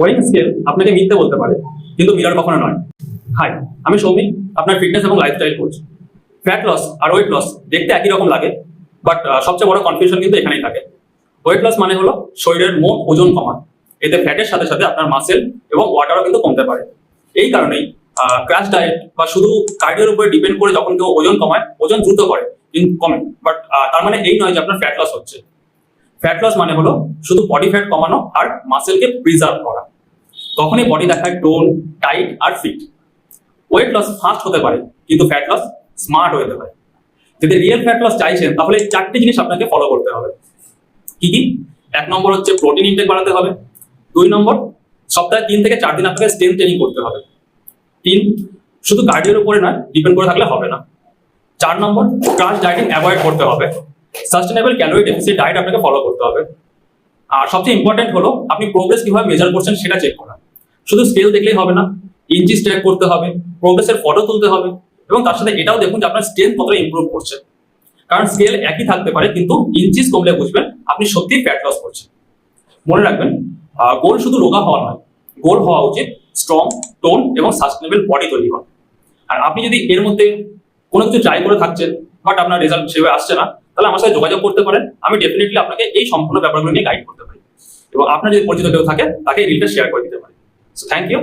Weighing scale আপনাকে মিথ্যে বলতে পারে, কিন্তু মিরর কখনো নয়। হাই, আমি সৌমিক, আপনার ফিটনেস এবং লাইফস্টাইল কোচ। ফ্যাট লস আর ওয়েট লস দেখতে একই রকম লাগে, বাট সবচেয়ে বড় কনফিউশন কিন্তু এখানেই থাকে। ওয়েট লস মানে হলো শরীরের মোট ওজন কমা। এতে ফ্যাটের সাথে সাথে আপনার মাসেল এবং ওয়াটারও কিন্তু কমতে পারে। এই কারণেই ক্র্যাশ ডায়েট বা শুধু কার্ডিওর উপরে ডিপেন্ড করে যখন কেউ ওজন কমায়, ওজন দ্রুত করে কিন্তু কমে, বাট তার মানে এই নয় যে আপনার ফ্যাট লস হচ্ছে। ফ্যাট লস মানে হলো শুধু বডি ফ্যাট কমানো আর মাসেলকে প্রিজার্ভ করা। তখনই বডি দেখায় টোন, টাইট আর ফিট। ওয়েট লস ফাস্ট হতে পারে, কিন্তু ফ্যাট লস স্মার্ট হতে পারে। যদি রিয়েল ফ্যাট লস চাইছেন তাহলে এই 4টি জিনিস আপনাকে ফলো করতে হবে। কি কি? 1 নম্বর হচ্ছে প্রোটিন ইনটেক বাড়াতে হবে। 2 নম্বর, সপ্তাহে 3 থেকে 4 দিন আপনাকে স্ট্রেংথ ট্রেনিং করতে হবে। 3, শুধু কার্ডিওর উপরে নয়, ডিপেন্ড করে থাকলে হবে না। 4 নম্বর, ক্রাশ ডায়েটিং অ্যাভয়েড করতে হবে। সাস্টেনেবল ক্যালোরি ডেফিসিট ডায়েট আপনাকে ফলো করতে হবে। আর সবচেয়ে ইম্পর্টেন্ট হলো আপনি প্রোগ্রেস কিভাবে মেজার করছেন সেটা চেক করা। শুধু স্কেল দেখলেই হবে না, ইঞ্চিস ট্র্যাক করতে হবে, প্রোগ্রেসের ফটো তুলতে হবে, এবং তার সাথে এটাও দেখুন যে আপনার স্ট্রেংথ কতটা ইমপ্রুভ করছে। কারণ স্কেল একই থাকতে পারে, কিন্তু ইঞ্চিস কমলে বুঝবেন আপনি সত্যিই ফ্যাট লস করছেন। মনে রাখবেন, গোল শুধু রোগা হওয়া নয়, গোল হওয়া উচিত স্ট্রং, টোন এবং সাস্টেনেবল বডি তৈরি করা। আর আপনি যদি এর মধ্যে কোনো কিছু ট্রাই করে থাকছেন বাট আপনার রেজাল্ট সেভাবে আসছে না, তাহলে আমার সাথে যোগাযোগ করতে পারেন। আমি ডেফিনেটলি আপনাকে এই সম্পূর্ণ ব্যাপারগুলো নিয়ে গাইড করতে পারি, এবং আপনার যদি পরিচিত কেউ থাকে তাকে এই রিলটা শেয়ার করে দিতে পারি। So thank you.